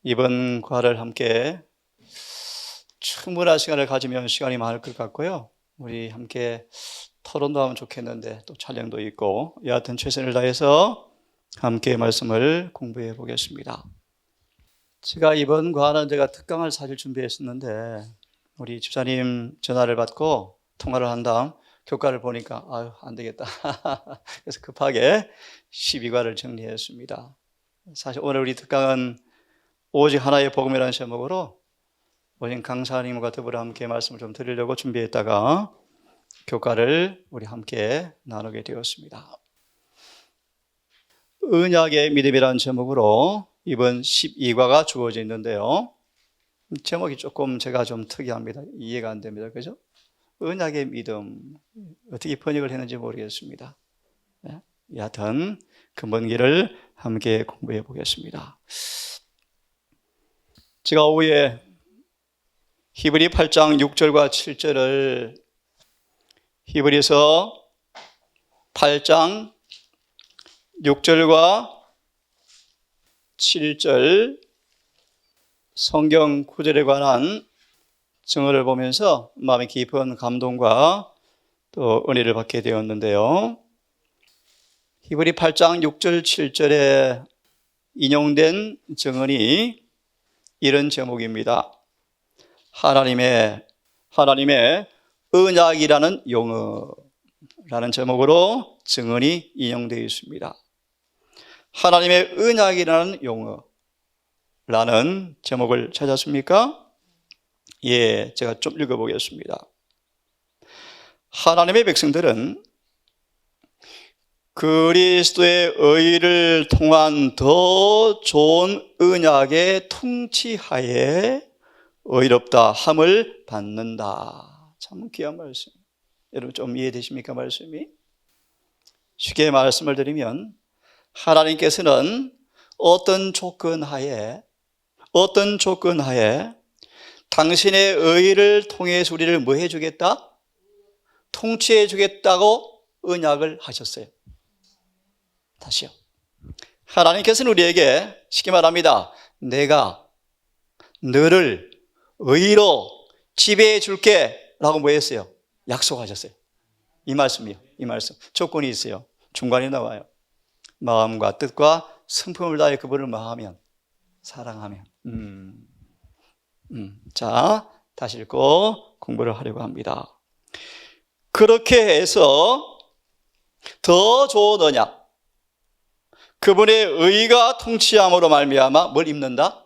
이번 과를 함께 충분한 시간을 가지면 시간이 많을 것 같고요. 우리 함께 토론도 하면 좋겠는데 또 촬영도 있고 여하튼 최선을 다해서 함께 말씀을 공부해 보겠습니다. 제가 이번 과는 제가 특강을 사실 준비했었는데 우리 집사님 전화를 받고 통화를 한 다음 교과를 보니까 아유 안 되겠다. 그래서 급하게 12과를 정리했습니다. 사실 오늘 우리 특강은 오직 하나의 복음이라는 제목으로 오직 강사님과 더불어 함께 말씀을 좀 드리려고 준비했다가 교과를 우리 함께 나누게 되었습니다. 언약의 믿음이라는 제목으로 이번 12과가 주어져 있는데요. 제목이 조금 제가 좀 특이합니다. 이해가 안 됩니다. 그죠? 언약의 믿음 어떻게 번역을 했는지 모르겠습니다. 여하튼 근본기를 함께 공부해 보겠습니다. 제가 오후에 히브리 8장 6절과 7절을 히브리서 8장 6절과 7절 성경 구절에 관한 증언을 보면서 마음의 깊은 감동과 또 은혜를 받게 되었는데요. 히브리 8장 6절 7절에 인용된 증언이 이런 제목입니다. 하나님의 언약이라는 용어라는 제목으로 증언이 인용되어 있습니다. 하나님의 언약이라는 용어라는 제목을 찾았습니까? 예, 제가 좀 읽어보겠습니다. 하나님의 백성들은 그리스도의 의를 통한 더 좋은 언약의 통치하에 의롭다 함을 받는다. 참 귀한 말씀. 여러분 좀 이해되십니까? 말씀이? 쉽게 말씀을 드리면 하나님께서는 어떤 조건 하에 당신의 의를 통해서 우리를 뭐 해주겠다? 통치해 주겠다고 언약을 하셨어요. 다시요. 하나님께서는 우리에게 쉽게 말합니다. 내가 너를 의로 지배해 줄게 라고 뭐 했어요? 약속하셨어요. 이 말씀이요. 이 말씀. 조건이 있어요. 중간에 나와요. 마음과 뜻과 성품을 다해 그분을 뭐하면? 사랑하면. 자, 다시 읽고 공부를 하려고 합니다. 그렇게 해서 더 좋은 언약, 그분의 의가 통치함으로 말미암아 뭘 입는다?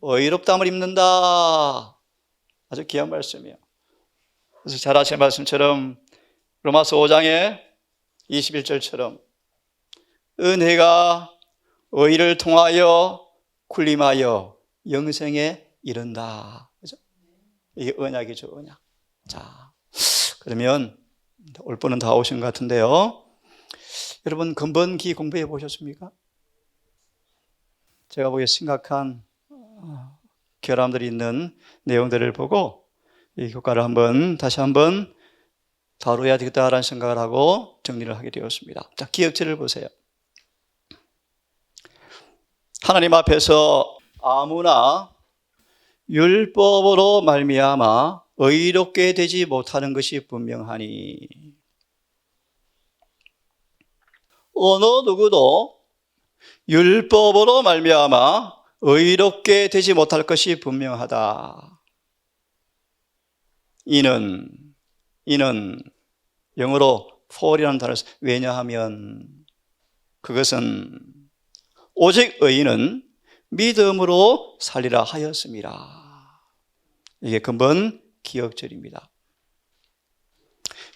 의롭다함을 입는다. 아주 귀한 말씀이에요. 그래서 잘 아시는 말씀처럼 로마서 5장의 21절처럼 은혜가 의를 통하여 군림하여 영생에 이른다. 그죠? 이게 언약이죠, 언약. 자, 그러면 올 분은 다 오신 것 같은데요. 여러분 근본기 공부해 보셨습니까? 제가 보기에 심각한 결함들이 있는 내용들을 보고 이 교과를 다시 한번 다뤄야 되겠다라는 생각을 하고 정리를 하게 되었습니다. 자, 기억체를 보세요. 하나님 앞에서 아무나 율법으로 말미암아 의롭게 되지 못하는 것이 분명하니 어느 누구도 율법으로 말미암아 의롭게 되지 못할 것이 분명하다. 이는 영어로 for이라는 단어를 써요. 왜냐하면 그것은 오직 의인은 믿음으로 살리라 하였습니다. 이게 근본 기억절입니다.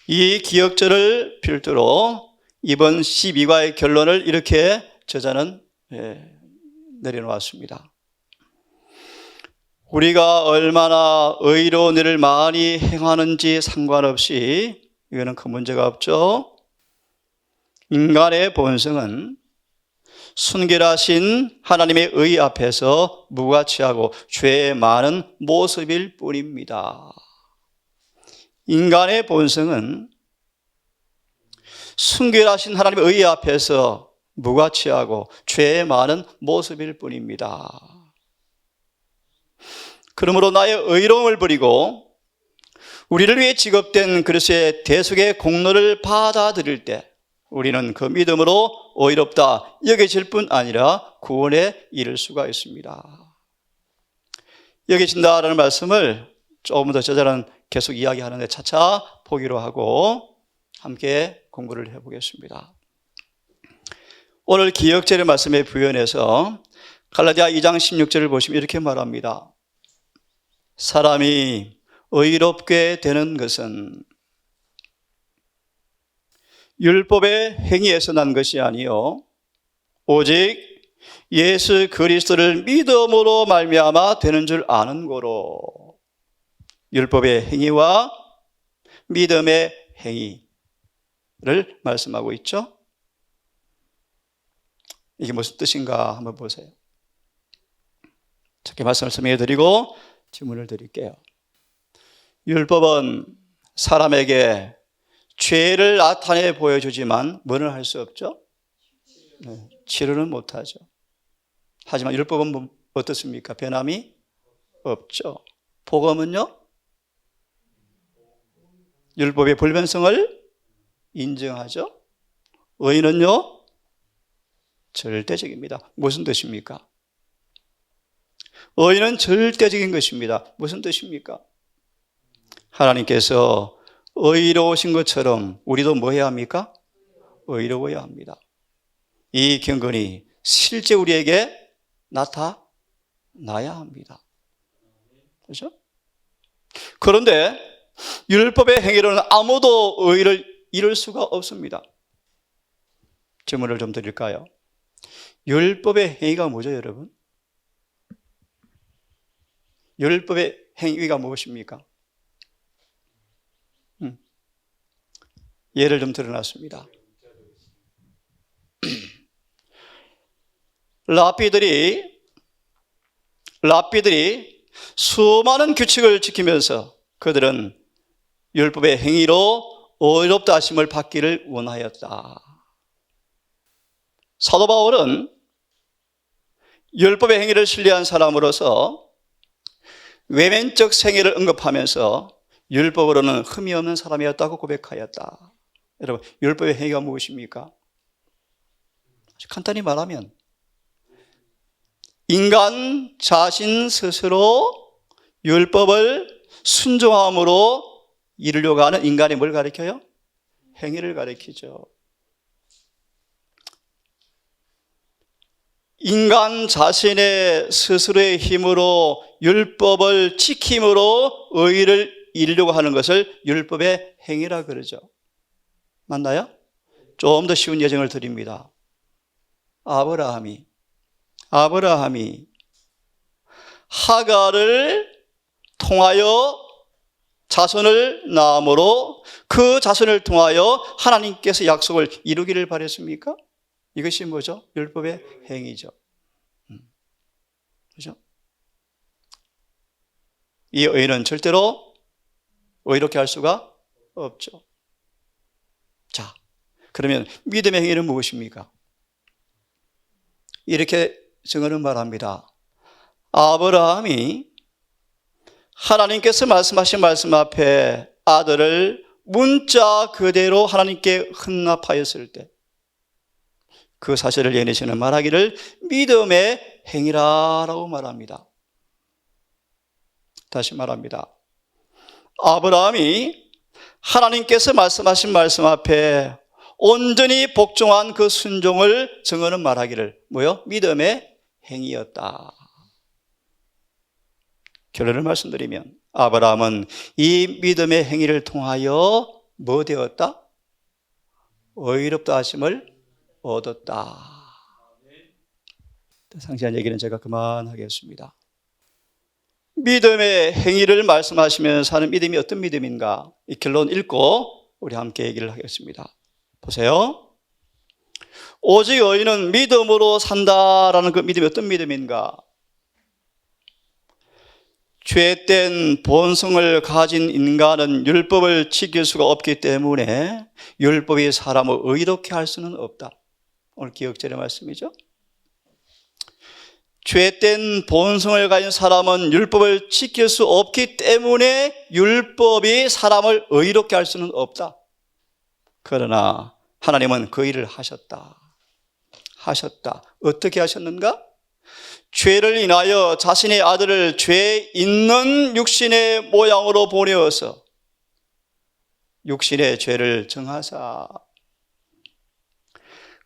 이 기억절을 필두로 이번 12과의 결론을 이렇게 저자는 내려놓았습니다. 우리가 얼마나 의로운 일을 많이 행하는지 상관없이 이거는 큰 문제가 없죠. 인간의 본성은 순결하신 하나님의 의 앞에서 무가치하고 죄 많은 모습일 뿐입니다. 인간의 본성은 순결하신 하나님의 의 앞에서 무가치하고 죄 많은 모습일 뿐입니다. 그러므로 나의 의로움을 버리고 우리를 위해 지급된 그리스도의 대속의 공로를 받아들일 때 우리는 그 믿음으로 의롭다 여겨질 뿐 아니라 구원에 이를 수가 있습니다. 여겨진다라는 말씀을 조금 더 저자는 계속 이야기하는데 차차 보기로 하고 함께 공부를 해보겠습니다. 오늘 기억절의 말씀에 부연해서 갈라디아 2장 16절을 보시면 이렇게 말합니다. 사람이 의롭게 되는 것은 율법의 행위에서 난 것이 아니요 오직 예수 그리스도를 믿음으로 말미암아 되는 줄 아는 거로. 율법의 행위와 믿음의 행위를 말씀하고 있죠. 이게 무슨 뜻인가 한번 보세요. 이렇게 말씀을 설명해 드리고 질문을 드릴게요. 율법은 사람에게 죄를 나타내 보여주지만 뭐를 할 수 없죠? 네, 치료는 못하죠. 하지만 율법은 어떻습니까? 변함이 없죠. 복음은요? 율법의 불변성을 인정하죠. 의는요? 절대적입니다. 무슨 뜻입니까? 의는 절대적인 것입니다. 무슨 뜻입니까? 하나님께서 의로우신 것처럼 우리도 뭐 해야 합니까? 의로워야 합니다. 이 경건이 실제 우리에게 나타나야 합니다. 그렇죠? 그런데 율법의 행위로는 아무도 의를 이룰 수가 없습니다. 질문을 좀 드릴까요? 율법의 행위가 뭐죠, 여러분? 율법의 행위가 무엇입니까? 예를 좀 들어놨습니다. 랍비들이 수많은 규칙을 지키면서 그들은 율법의 행위로 의롭다 하심을 받기를 원하였다. 사도 바울은 율법의 행위를 신뢰한 사람으로서 외면적 생애를 언급하면서 율법으로는 흠이 없는 사람이었다고 고백하였다. 여러분, 율법의 행위가 무엇입니까? 간단히 말하면 인간 자신 스스로 율법을 순종함으로 이루려고 하는 인간의 뭘 가리켜요? 행위를 가리키죠. 인간 자신의 스스로의 힘으로 율법을 지킴으로 의를 이루려고 하는 것을 율법의 행위라 그러죠. 맞나요? 좀 더 쉬운 예정을 드립니다. 아브라함이 하갈을 통하여 자손을 낳음으로 그 자손을 통하여 하나님께서 약속을 이루기를 바랬습니까? 이것이 뭐죠? 율법의 행위죠. 그렇죠? 이 의는 절대로 의롭게 할 수가 없죠. 자, 그러면 믿음의 행위는 무엇입니까? 이렇게 증언을 말합니다. 아브라함이 하나님께서 말씀하신 말씀 앞에 아들을 문자 그대로 하나님께 헌납하였을 때 그 사실을 예내시는 말하기를 믿음의 행위라고 말합니다. 다시 말합니다. 아브라함이 하나님께서 말씀하신 말씀 앞에 온전히 복종한 그 순종을 증언은 말하기를 뭐요? 믿음의 행위였다. 결론을 말씀드리면 아브라함은 이 믿음의 행위를 통하여 뭐 되었다? 의롭다 하심을 얻었다. 상세한 얘기는 제가 그만하겠습니다. 믿음의 행위를 말씀하시면서 하는 믿음이 어떤 믿음인가? 이 결론 읽고 우리 함께 얘기를 하겠습니다. 보세요. 오직 의인은 믿음으로 산다라는 그 믿음이 어떤 믿음인가? 죄된 본성을 가진 인간은 율법을 지킬 수가 없기 때문에 율법이 사람을 의롭게 할 수는 없다. 오늘 기억절의 말씀이죠. 죄된 본성을 가진 사람은 율법을 지킬 수 없기 때문에 율법이 사람을 의롭게 할 수는 없다. 그러나 하나님은 그 일을 하셨다. 어떻게 하셨는가? 죄를 인하여 자신의 아들을 죄 있는 육신의 모양으로 보내어서 육신의 죄를 정하사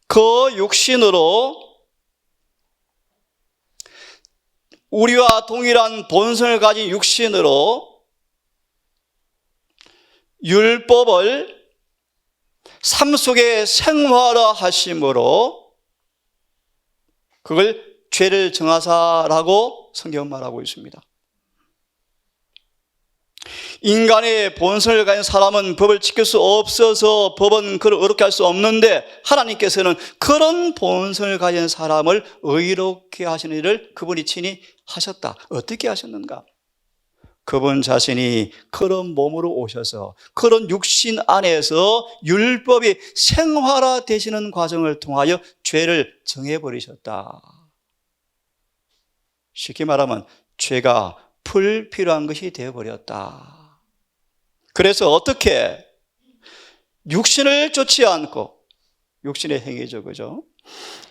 그 육신으로 우리와 동일한 본성을 가진 육신으로 율법을 삶 속에 생활화 하심으로 그걸 죄를 정하사라고 성경은 말하고 있습니다. 인간의 본성을 가진 사람은 법을 지킬 수 없어서 법은 그를 의롭게 할 수 없는데 하나님께서는 그런 본성을 가진 사람을 의롭게 하시는 일을 그분이 친히 하셨다. 어떻게 하셨는가? 그분 자신이 그런 몸으로 오셔서 그런 육신 안에서 율법이 생활화되시는 과정을 통하여 죄를 정해버리셨다. 쉽게 말하면 죄가 불필요한 것이 되어버렸다. 그래서 어떻게 육신을 쫓지 않고 육신의 행위죠, 그죠?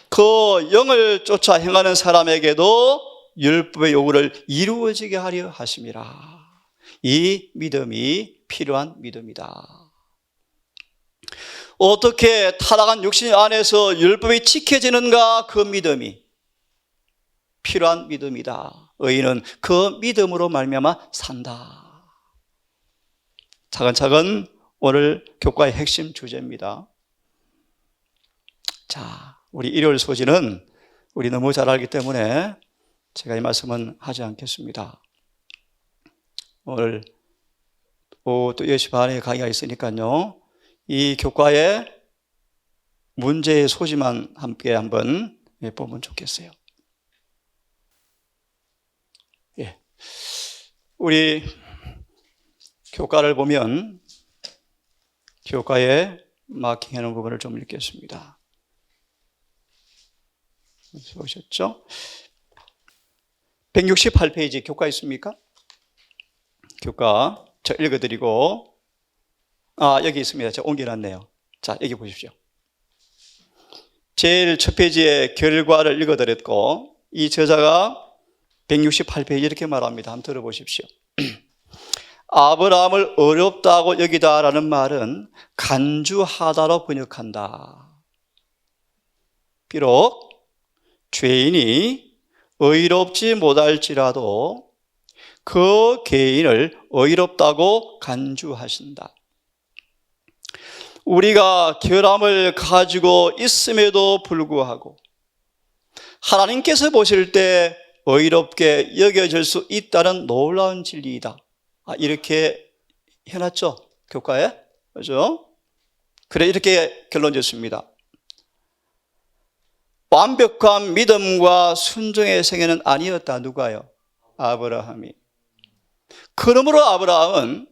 그 영을 쫓아 행하는 사람에게도 율법의 요구를 이루어지게 하려 하심이라. 이 믿음이 필요한 믿음이다. 어떻게 타락한 육신 안에서 율법이 지켜지는가? 그 믿음이 필요한 믿음이다. 의인은 그 믿음으로 말미암아 산다. 차근차근 오늘 교과의 핵심 주제입니다. 자, 우리 일요일 소지는 우리 너무 잘 알기 때문에 제가 이 말씀은 하지 않겠습니다. 오늘 오후 또 10시 반에 강의가 있으니까요. 이 교과의 문제의 소지만 함께 한번 보면 좋겠어요. 예. 우리 교과를 보면 교과에 마킹하는 부분을 좀 읽겠습니다. 보셨죠? 168페이지 교과 있습니까? 교과 저 읽어드리고 여기 있습니다. 제가 옮겨놨네요. 자, 여기 보십시오. 제일 첫 페이지의 결과를 읽어드렸고 이 저자가 168페이지 이렇게 말합니다. 한번 들어보십시오. 아브라함을 어렵다고 여기다라는 말은 간주하다로 번역한다. 비록 죄인이 의롭지 못할지라도 그 개인을 의롭다고 간주하신다. 우리가 결함을 가지고 있음에도 불구하고 하나님께서 보실 때 의롭게 여겨질 수 있다는 놀라운 진리이다. 이렇게 해놨죠, 교과에. 그죠? 그래, 이렇게 결론 짓습니다. 완벽한 믿음과 순종의 생애는 아니었다. 누가요? 아브라함이. 그러므로 아브라함은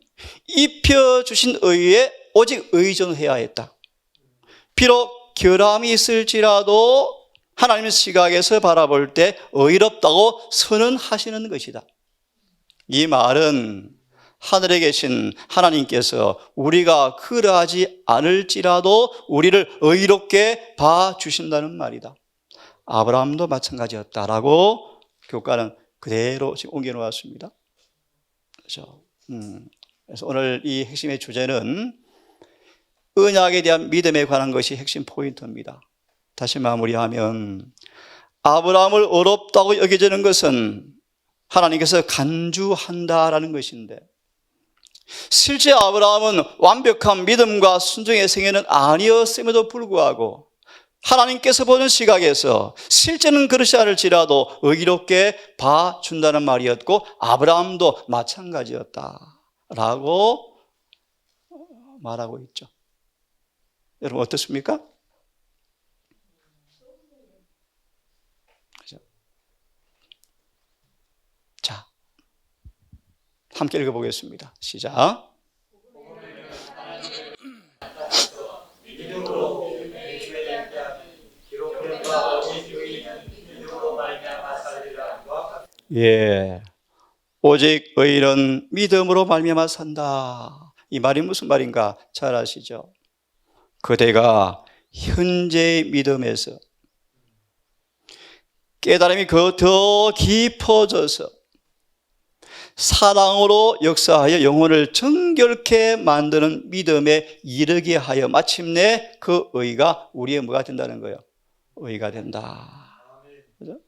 입혀주신 의에 오직 의존해야 했다. 비록 결함이 있을지라도 하나님의 시각에서 바라볼 때 의롭다고 선언하시는 것이다. 이 말은 하늘에 계신 하나님께서 우리가 그러하지 않을지라도 우리를 의롭게 봐주신다는 말이다. 아브라함도 마찬가지였다라고 교과는 그대로 지금 옮겨놓았습니다. 그렇죠? 그래서 오늘 이 핵심의 주제는 언약에 대한 믿음에 관한 것이 핵심 포인트입니다. 다시 마무리하면 아브라함을 어렵다고 여겨지는 것은 하나님께서 간주한다라는 것인데 실제 아브라함은 완벽한 믿음과 순종의 생애는 아니었음에도 불구하고 하나님께서 보는 시각에서 실제는 그렇지 않을지라도 의롭게 봐준다는 말이었고 아브라함도 마찬가지였다라고 말하고 있죠. 여러분 어떻습니까? 그죠? 자, 함께 읽어보겠습니다. 시작. 예. 오직 의인은 믿음으로 말미암아 산다. 이 말이 무슨 말인가 잘 아시죠? 그대가 현재의 믿음에서 깨달음이 더 깊어져서 사랑으로 역사하여 영혼을 정결케 만드는 믿음에 이르게 하여 마침내 그 의가 우리의 뭐가 된다는 거예요? 의가 된다. 그죠?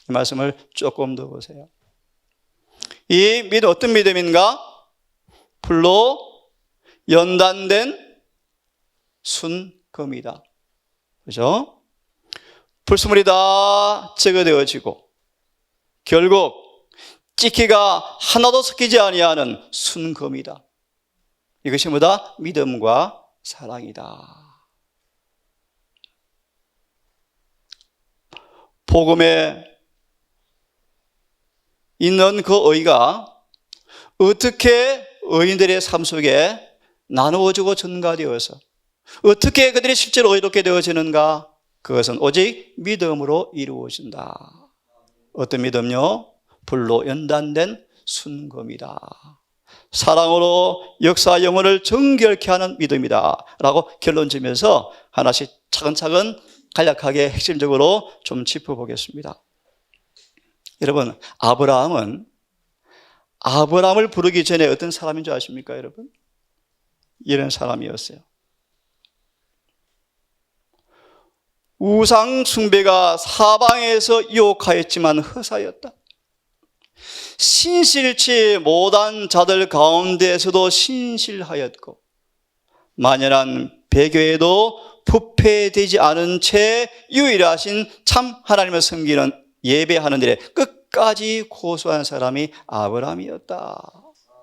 이 말씀을 조금 더 보세요. 이 믿음 어떤 믿음인가? 불로 연단된 순금이다. 그죠? 불순물이 다 제거되어지고 결국 찌키가 하나도 섞이지 아니하는 순금이다. 이것이 뭐다? 믿음과 사랑이다. 복음에 있는 그 의가 어떻게 의인들의 삶 속에 나누어지고 전가되어서 어떻게 그들이 실제로 의롭게 되어지는가? 그것은 오직 믿음으로 이루어진다. 어떤 믿음요? 불로 연단된 순금이다. 사랑으로 역사 영혼을 정결케 하는 믿음이다 라고 결론 지면서 하나씩 차근차근 간략하게 핵심적으로 좀 짚어보겠습니다. 여러분, 아브라함을 부르기 전에 어떤 사람인 줄 아십니까, 여러분? 이런 사람이었어요. 우상 숭배가 사방에서 유혹하였지만 허사였다. 신실치 못한 자들 가운데에서도 신실하였고 만연한 배교에도 부패되지 않은 채 유일하신 참 하나님을 섬기는 예배하는 일에 끝까지 고수한 사람이 아브라함이었다.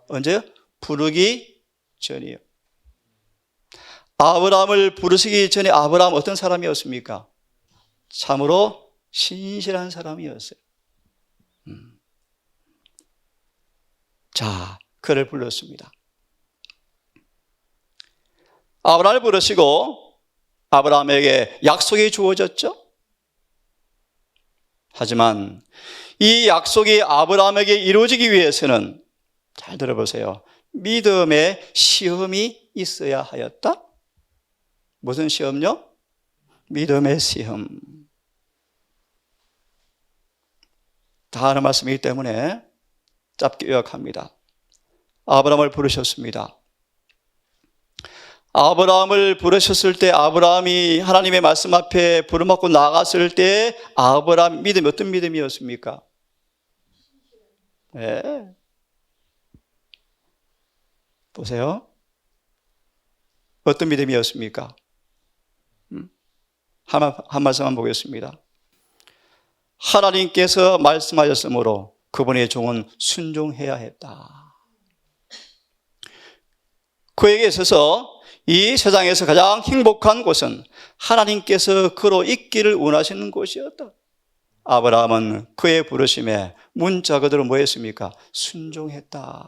언제요? 부르기 전이요. 아브라함을 부르시기 전에 아브라함 어떤 사람이었습니까? 참으로 신실한 사람이었어요. 자, 그를 불렀습니다. 아브라함을 부르시고 아브라함에게 약속이 주어졌죠. 하지만 이 약속이 아브라함에게 이루어지기 위해서는 잘 들어보세요. 믿음의 시험이 있어야 하였다. 무슨 시험요? 믿음의 시험. 다 하는 말씀이기 때문에 짧게 요약합니다. 아브라함을 부르셨습니다. 아브라함을 부르셨을 때 아브라함이 하나님의 말씀 앞에 부름받고 나갔을 때 아브라함 믿음이 어떤 믿음이었습니까? 네. 보세요. 어떤 믿음이었습니까? 한 말씀만 보겠습니다. 하나님께서 말씀하셨으므로 그분의 종은 순종해야 했다. 그에게 있어서 이 세상에서 가장 행복한 곳은 하나님께서 그로 있기를 원하시는 곳이었다. 아브라함은 그의 부르심에 문자 그대로 뭐 했습니까? 순종했다.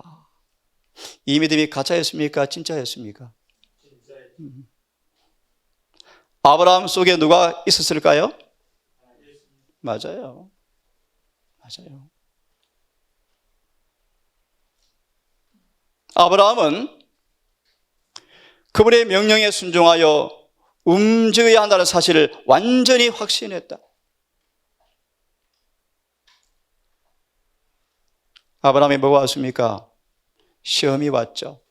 이 믿음이 가짜였습니까? 진짜였습니까? 아브라함 속에 누가 있었을까요? 맞아요. 맞아요. 아브라함은 그분의 명령에 순종하여 움직여야 한다는 사실을 완전히 확신했다. 아브라함이 뭐가 왔습니까? 시험이 왔죠.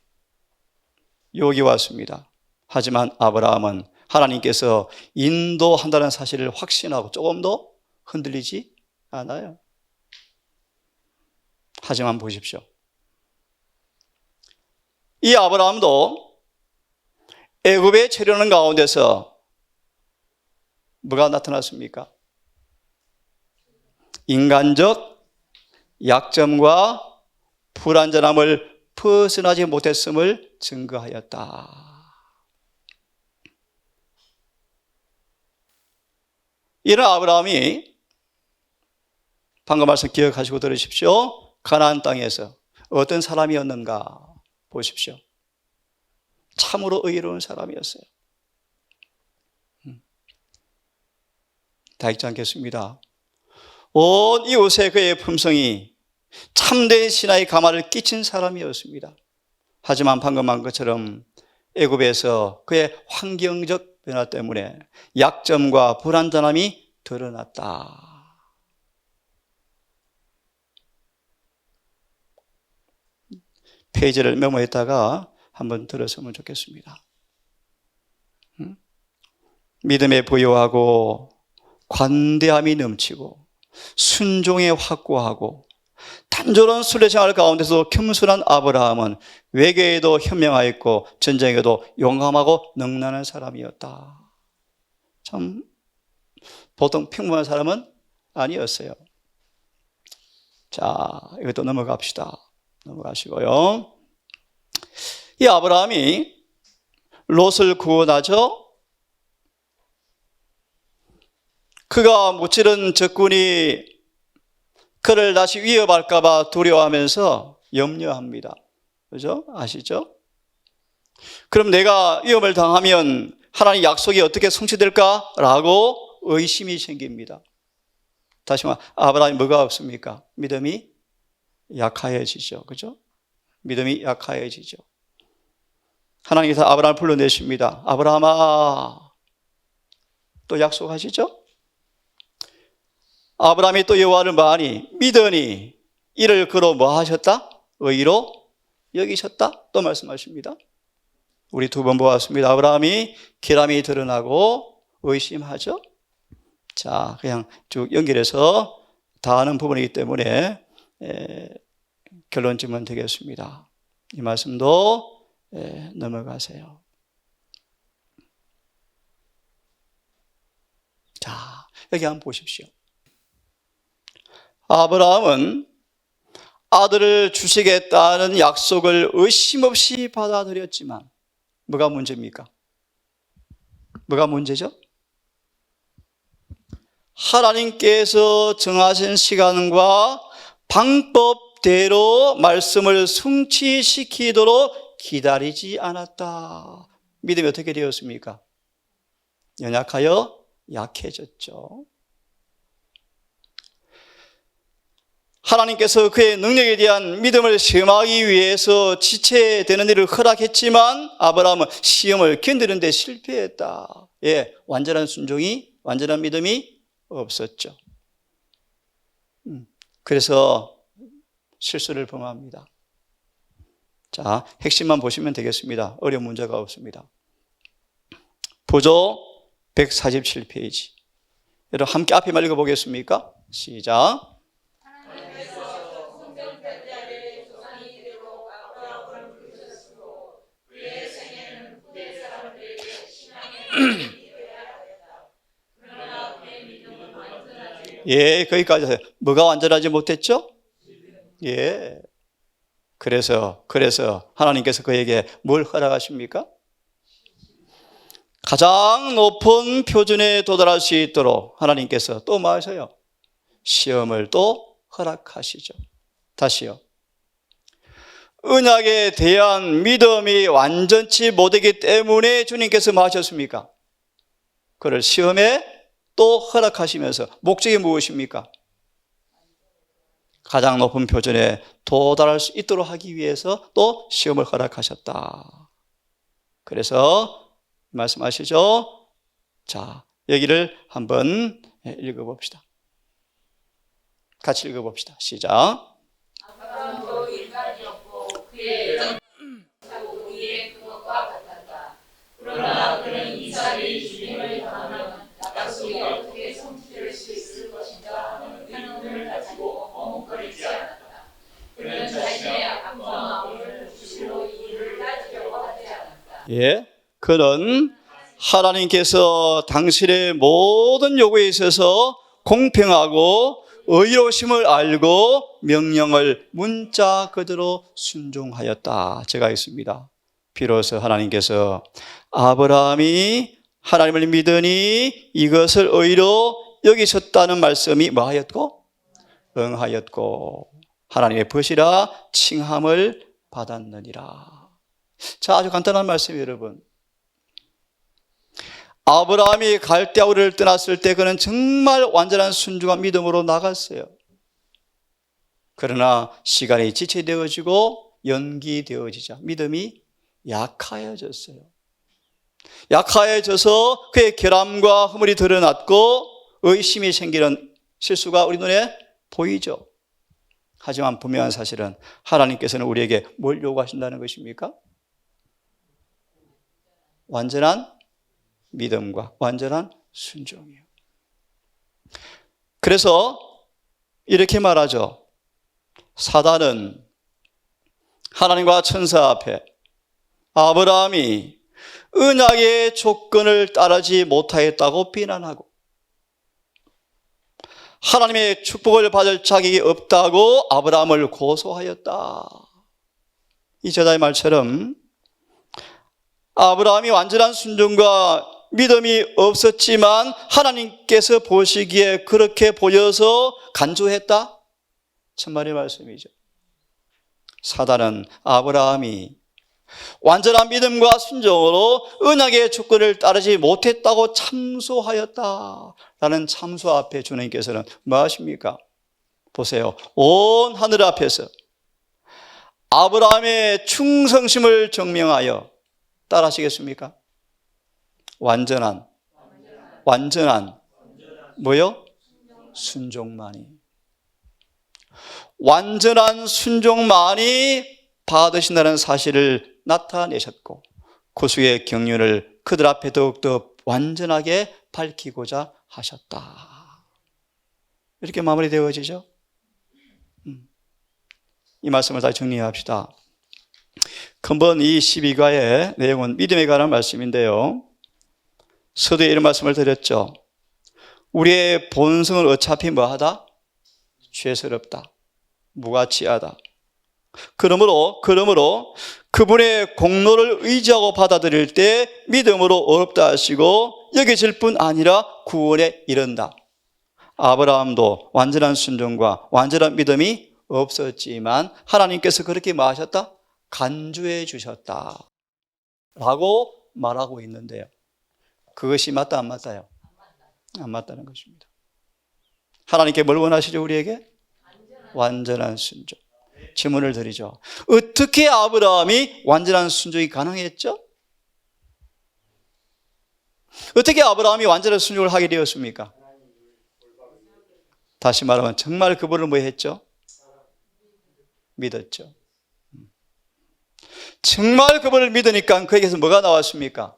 유혹이 왔습니다. 하지만 아브라함은 하나님께서 인도한다는 사실을 확신하고 조금도 흔들리지 않아요. 하지만 보십시오. 이 아브라함도 애굽에 체류하는 가운데서 뭐가 나타났습니까? 인간적 약점과 불완전함을 벗어나지 못했음을 증거하였다. 이런 아브라함이 방금 말씀 기억하시고 들으십시오. 가나안 땅에서 어떤 사람이었는가 보십시오. 참으로 의로운 사람이었어요. 다 읽지 않겠습니다. 온 이웃에 그의 품성이 참된 신하의 가마를 끼친 사람이었습니다. 하지만 방금 한 것처럼 애굽에서 그의 환경적 변화 때문에 약점과 불완전함이 드러났다. 페이지를 메모했다가 한번 들었으면 좋겠습니다. 믿음에 부여하고 관대함이 넘치고 순종에 확고하고 단조로운 순례생활 가운데서 겸손한 아브라함은 외교에도 현명하였고 전쟁에도 용감하고 능란한 사람이었다. 참 보통 평범한 사람은 아니었어요. 자, 이것도 넘어갑시다. 넘어가시고요. 이 아브라함이 롯을 구원하죠. 그가 무찌른 적군이 그를 다시 위협할까 봐 두려워하면서 염려합니다. 그죠? 아시죠? 그럼 내가 위협을 당하면 하나님 약속이 어떻게 성취될까라고 의심이 생깁니다. 다시 말해 아브라함이 뭐가 없습니까? 믿음이 약하여지죠. 그죠? 믿음이 약하여지죠. 하나님께서 아브라함을 불러내십니다. 아브라함아, 또 약속하시죠? 아브라함이 또 여호와를 많이 믿으니 이를 그로 뭐 하셨다? 의로 여기셨다? 또 말씀하십니다. 우리 두 번 보았습니다. 아브라함이 결함이 드러나고 의심하죠? 자, 그냥 쭉 연결해서 다 아는 부분이기 때문에 결론 지면 되겠습니다. 이 말씀도 넘어가세요. 자, 여기 한번 보십시오. 아브라함은 아들을 주시겠다는 약속을 의심 없이 받아들였지만 뭐가 문제입니까? 뭐가 문제죠? 하나님께서 정하신 시간과 방법대로 말씀을 성취시키도록 기다리지 않았다. 믿음이 어떻게 되었습니까? 연약하여 약해졌죠. 하나님께서 그의 능력에 대한 믿음을 시험하기 위해서 지체되는 일을 허락했지만 아브라함은 시험을 견디는 데 실패했다. 완전한 순종이, 완전한 믿음이 없었죠. 그래서 실수를 범합니다. 자, 핵심만 보시면 되겠습니다. 어려운 문제가 없습니다. 보조 147페이지. 여러분 함께 앞에 읽어보겠습니까? 시작. 예, 거기까지 하세요. 뭐가 완전하지 못했죠? 예. 그래서 하나님께서 그에게 뭘 허락하십니까? 가장 높은 표준에 도달할 수 있도록 하나님께서 또 뭐 하세요? 시험을 또 허락하시죠. 다시요. 언약에 대한 믿음이 완전치 못하기 때문에 주님께서 뭐 하셨습니까? 그를 시험에 또 허락하시면서 목적이 무엇입니까? 가장 높은 표준에 도달할 수 있도록 하기 위해서 또 시험을 허락하셨다. 그래서 말씀하시죠. 자, 여기를 한번 읽어봅시다. 같이 읽어봅시다. 시작. 아브라함도 일간이었고 그의 우리의 그것과 같았다. 그러나 그는 이삭이 주님을 당하면 약속이 어떻게 성취될 수 있을 것인가 하는 의문을 가지고 머뭇거리지 않았다. 그는 자신의 악한 마음을 주시로 이를 따지려고 하지 않았다. 예, 그는 하나님께서 당신의 모든 요구에 있어서 공평하고 의로우심을 알고 명령을 문자 그대로 순종하였다. 제가 있습니다. 비로소 하나님께서 아브라함이 하나님을 믿으니 이것을 의로 여기셨다는 말씀이 뭐하였고? 응하였고 하나님의 벗이라 칭함을 받았느니라. 자, 아주 간단한 말씀이에요, 여러분. 아브라함이 갈대아 우르를 떠났을 때 그는 정말 완전한 순종과 믿음으로 나갔어요. 그러나 시간이 지체되어지고 연기되어지자 믿음이 약하여졌어요. 약하여져서 그의 결함과 허물이 드러났고 의심이 생기는 실수가 우리 눈에 보이죠. 하지만 분명한 사실은 하나님께서는 우리에게 뭘 요구하신다는 것입니까? 완전한 믿음과 완전한 순종이에요. 그래서 이렇게 말하죠. 사단은 하나님과 천사 앞에 아브라함이 언약의 조건을 따르지 못하였다고 비난하고 하나님의 축복을 받을 자격이 없다고 아브라함을 고소하였다. 이 제자의 말처럼 아브라함이 완전한 순종과 믿음이 없었지만 하나님께서 보시기에 그렇게 보여서 간주했다? 참말의 말씀이죠. 사단은 아브라함이 완전한 믿음과 순종으로 언약의 조건을 따르지 못했다고 참소하였다라는 참소 앞에 주님께서는 뭐 하십니까? 보세요. 온 하늘 앞에서 아브라함의 충성심을 증명하여 따라하시겠습니까? 완전한 뭐요? 순종만이. 완전한 순종만이 받으신다는 사실을 나타내셨고 구속의 경륜을 그들 앞에 더욱더 완전하게 밝히고자 하셨다. 이렇게 마무리되어지죠. 이 말씀을 다시 정리합시다. 근본 이 12가의 내용은 믿음에 관한 말씀인데요. 서두에 이런 말씀을 드렸죠. 우리의 본성은 어차피 뭐하다? 죄스럽다. 무가치하다. 그러므로 그분의 공로를 의지하고 받아들일 때 믿음으로 어렵다 하시고 여겨질 뿐 아니라 구원에 이른다. 아브라함도 완전한 순종과 완전한 믿음이 없었지만 하나님께서 그렇게 말하셨다? 간주해 주셨다 라고 말하고 있는데요. 그것이 맞다 안 맞다요? 안 맞다는 것입니다. 하나님께 뭘 원하시죠? 우리에게? 완전한 순종. 질문을 드리죠. 어떻게 아브라함이 완전한 순종이 가능했죠? 어떻게 아브라함이 완전한 순종을 하게 되었습니까? 다시 말하면 정말 그분을 뭐 했죠? 믿었죠. 정말 그분을 믿으니까 그에게서 뭐가 나왔습니까?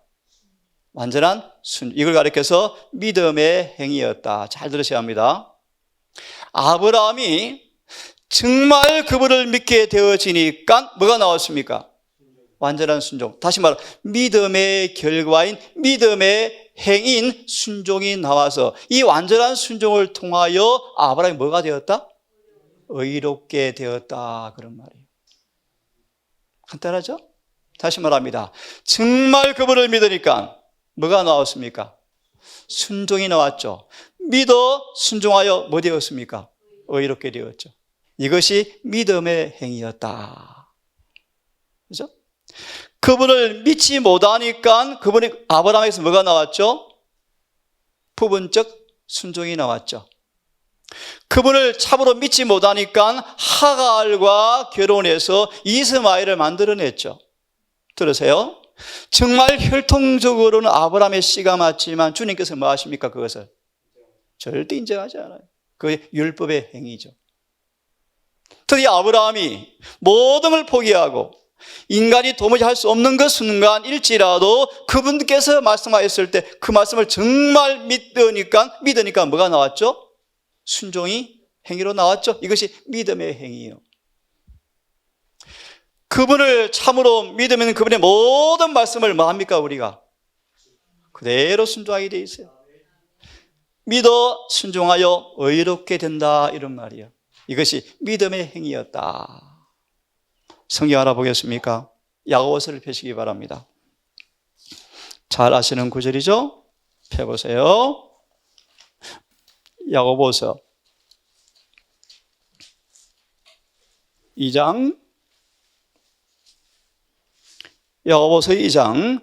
완전한 순종. 이걸 가리켜서 믿음의 행위였다. 잘 들으셔야 합니다. 아브라함이 정말 그분을 믿게 되어지니까 뭐가 나왔습니까? 완전한 순종. 다시 말해 믿음의 결과인 믿음의 행인 순종이 나와서 이 완전한 순종을 통하여 아브라함이 뭐가 되었다? 의롭게 되었다. 그런 말이에요. 간단하죠? 다시 말합니다. 정말 그분을 믿으니까 뭐가 나왔습니까? 순종이 나왔죠. 믿어 순종하여 뭐 되었습니까? 의롭게 되었죠. 이것이 믿음의 행위였다. 그죠? 그분을 믿지 못하니까 그분이 아브라함에서 뭐가 나왔죠? 부분적 순종이 나왔죠. 그분을 참으로 믿지 못하니까 하갈과 결혼해서 이스마엘을 만들어냈죠. 들으세요. 정말 혈통적으로는 아브라함의 씨가 맞지만 주님께서 뭐 하십니까? 그것을 절대 인정하지 않아요. 그게 율법의 행위죠. 특히 아브라함이 모든 걸 포기하고 인간이 도무지 할 수 없는 그 순간일지라도 그분께서 말씀하셨을 때 그 말씀을 정말 믿으니까 뭐가 나왔죠? 순종이 행위로 나왔죠. 이것이 믿음의 행위예요. 그분을 참으로 믿으면 그분의 모든 말씀을 뭐 합니까? 우리가 그대로 순종하게 돼 있어요. 믿어 순종하여 의롭게 된다 이런 말이에요. 이것이 믿음의 행위였다. 성경 알아보겠습니까? 야고보서를 펴시기 바랍니다. 잘 아시는 구절이죠? 펴보세요. 야고보서 2장 야고보서 2장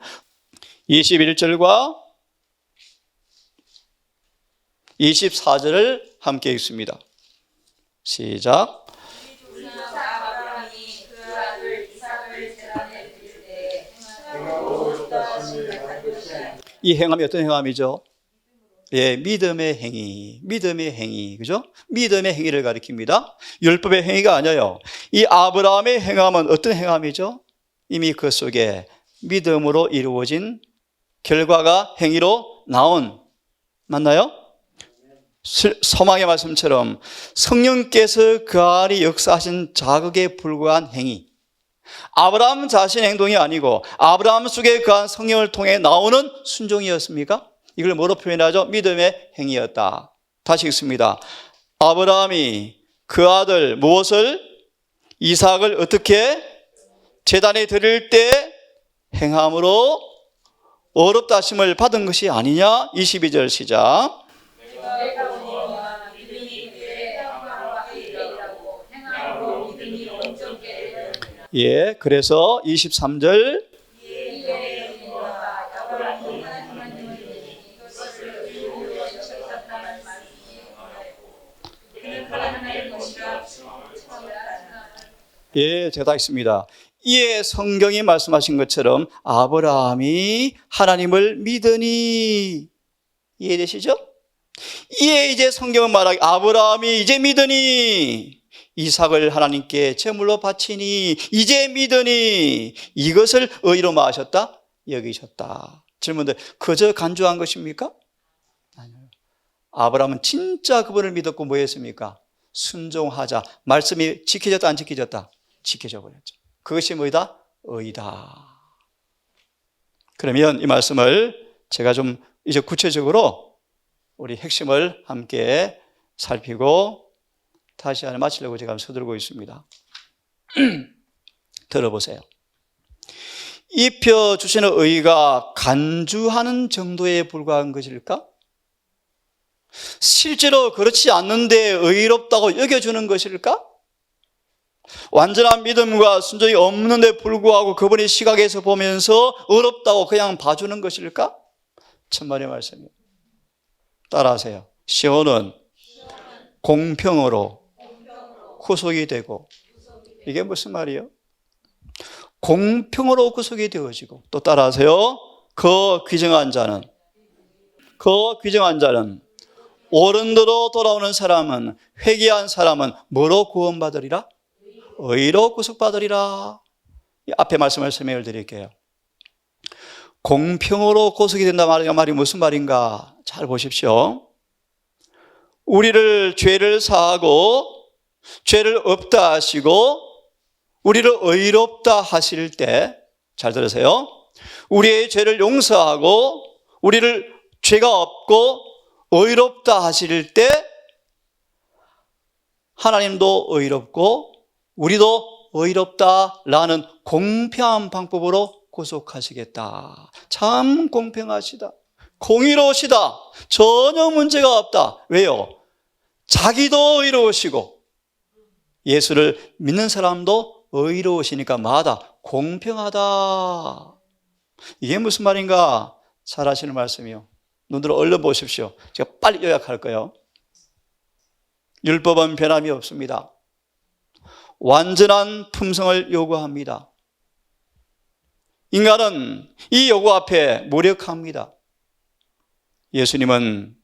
21절과 24절을 함께 읽습니다. 시작. 이 행함이 어떤 행함이죠? 예, 믿음의 행위, 믿음의 행위, 그죠? 믿음의 행위를 가리킵니다. 율법의 행위가 아니에요. 이 아브라함의 행함은 어떤 행함이죠? 이미 그 속에 믿음으로 이루어진 결과가 행위로 나온, 맞나요? 서막의 말씀처럼 성령께서 그 안에 역사하신 자극에 불과한 행위. 아브라함 자신의 행동이 아니고 아브라함 속에 그한 성령을 통해 나오는 순종이었습니까? 이걸 뭐로 표현하죠? 믿음의 행위였다. 다시 읽습니다. 아브라함이 그 아들 무엇을? 이삭을 어떻게? 제단에 드릴 때 행함으로 어렵다 하심을 받은 것이 아니냐? 22절 시작. 예, 그래서 23절. 예, 제가 다 있습니다. 이에 성경이 말씀하신 것처럼 아브라함이 하나님을 믿으니, 이해되시죠? 이에 이제 성경은 말하기 아브라함이 이제 믿으니 이삭을 하나님께 제물로 바치니 이제 믿으니 이것을 의로 마셨다? 여기셨다. 질문들, 그저 간주한 것입니까? 아니요. 아브라함은 진짜 그분을 믿었고 뭐 했습니까? 순종하자. 말씀이 지켜졌다 안 지켜졌다? 지켜져 버렸죠. 그것이 뭐이다? 의다. 그러면 이 말씀을 제가 좀 이제 구체적으로 우리 핵심을 함께 살피고 다시 하나 마치려고 제가 서두르고 있습니다. 들어보세요. 입혀주시는 의가 간주하는 정도에 불과한 것일까? 실제로 그렇지 않는데 의롭다고 여겨주는 것일까? 완전한 믿음과 순종이 없는데 불구하고 그분의 시각에서 보면서 의롭다고 그냥 봐주는 것일까? 천만의 말씀이에요. 따라하세요. 시온은 공평으로 구속이 되고, 이게 무슨 말이에요? 공평으로 구속이 되어지고, 또 따라하세요. 그 귀정한 자는 오른대로 돌아오는 사람은, 회개한 사람은 뭐로 구원받으리라? 의로 구속받으리라. 앞에 말씀을 설명을 드릴게요. 공평으로 구속이 된다 말이 무슨 말인가? 잘 보십시오. 우리를 죄를 사하고 죄를 없다 하시고 우리를 의롭다 하실 때, 잘 들으세요. 우리의 죄를 용서하고 우리를 죄가 없고 의롭다 하실 때 하나님도 의롭고 우리도 의롭다라는 공평한 방법으로 구속하시겠다. 참 공평하시다. 공의로우시다. 전혀 문제가 없다. 왜요? 자기도 의로우시고 예수를 믿는 사람도 의로우시니까 마다 공평하다. 이게 무슨 말인가? 잘 아시는 말씀이요. 눈으로 얼른 보십시오. 제가 빨리 요약할 거예요. 율법은 변함이 없습니다. 완전한 품성을 요구합니다. 인간은 이 요구 앞에 무력합니다. 예수님은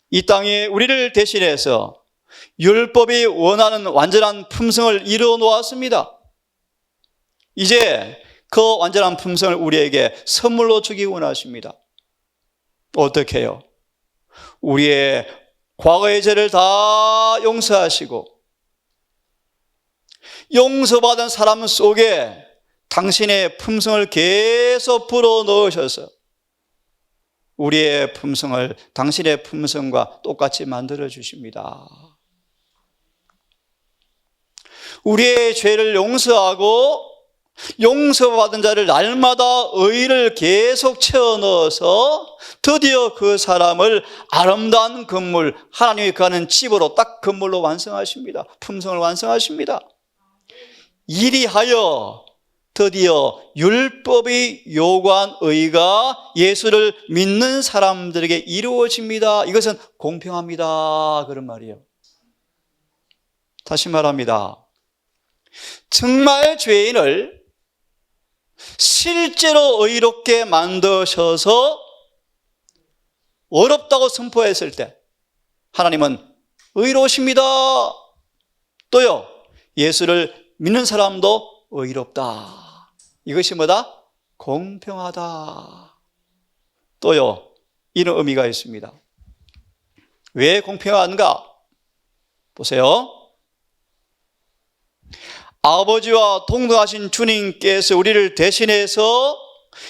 이 땅에 우리를 대신해서 율법이 원하는 완전한 품성을 이루어 놓았습니다. 이제 그 완전한 품성을 우리에게 선물로 주기 원하십니다. 어떻게 해요? 우리의 과거의 죄를 다 용서하시고 용서받은 사람 속에 당신의 품성을 계속 불어넣으셔서 우리의 품성을 당신의 품성과 똑같이 만들어 주십니다. 우리의 죄를 용서하고 용서받은 자를 날마다 의를 계속 채워 넣어서 드디어 그 사람을 아름다운 건물, 하나님이 거하는 집으로 딱 건물로 완성하십니다. 품성을 완성하십니다. 이리하여 드디어 율법이 요구한 의가 예수를 믿는 사람들에게 이루어집니다. 이것은 공평합니다. 그런 말이에요. 다시 말합니다. 정말 죄인을 실제로 의롭게 만드셔서 어렵다고 선포했을 때 하나님은 의로우십니다. 또요, 예수를 믿는 사람도 의롭다. 이것이 뭐다? 공평하다. 또요, 이런 의미가 있습니다. 왜 공평한가? 보세요. 아버지와 동등하신 주님께서 우리를 대신해서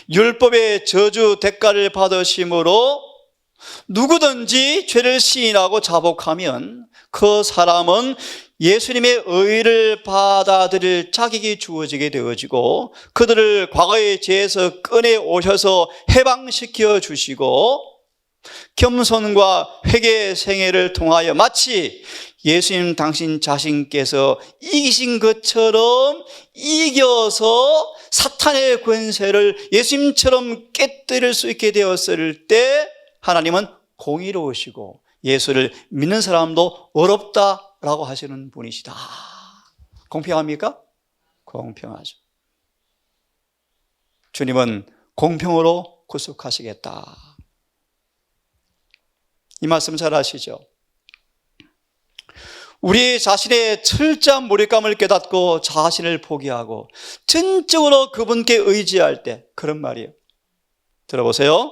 율법의 저주 대가를 받으심으로 누구든지 죄를 시인하고 자복하면 그 사람은 예수님의 의를 받아들일 자격이 주어지게 되어지고 그들을 과거의 죄에서 꺼내 오셔서 해방시켜 주시고 겸손과 회개 생애를 통하여 마치 예수님 당신 자신께서 이기신 것처럼 이겨서 사탄의 권세를 예수님처럼 깨뜨릴 수 있게 되었을 때 하나님은 공의로우시고 예수를 믿는 사람도 어렵다라고 하시는 분이시다. 공평합니까? 공평하죠. 주님은 공평으로 구속하시겠다. 이 말씀 잘 아시죠? 우리 자신의 철저한 무력감을 깨닫고 자신을 포기하고 전적으로 그분께 의지할 때 그런 말이에요. 들어보세요.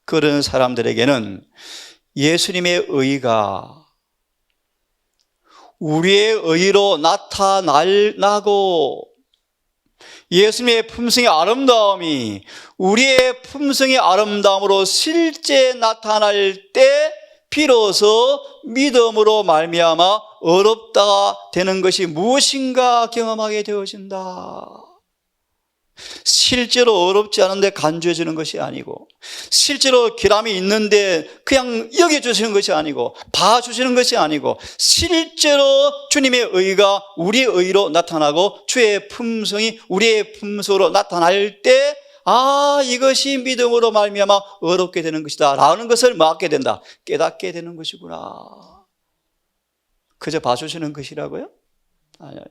그런 사람들에게는 예수님의 의가 우리의 의로 나타나고 예수님의 품성의 아름다움이 우리의 품성의 아름다움으로 실제 나타날 때 비로소 믿음으로 말미암아 어렵다 되는 것이 무엇인가 경험하게 되어진다. 실제로 어렵지 않은데 간주해 주는 것이 아니고 실제로 결함이 있는데 그냥 여겨주시는 것이 아니고 봐주시는 것이 아니고 실제로 주님의 의가 우리의 의로 나타나고 주의 품성이 우리의 품성으로 나타날 때 이것이 믿음으로 말미암아 어렵게 되는 것이다 라는 것을 맡게 된다. 깨닫게 되는 것이구나. 그저 봐주시는 것이라고요? 아니요.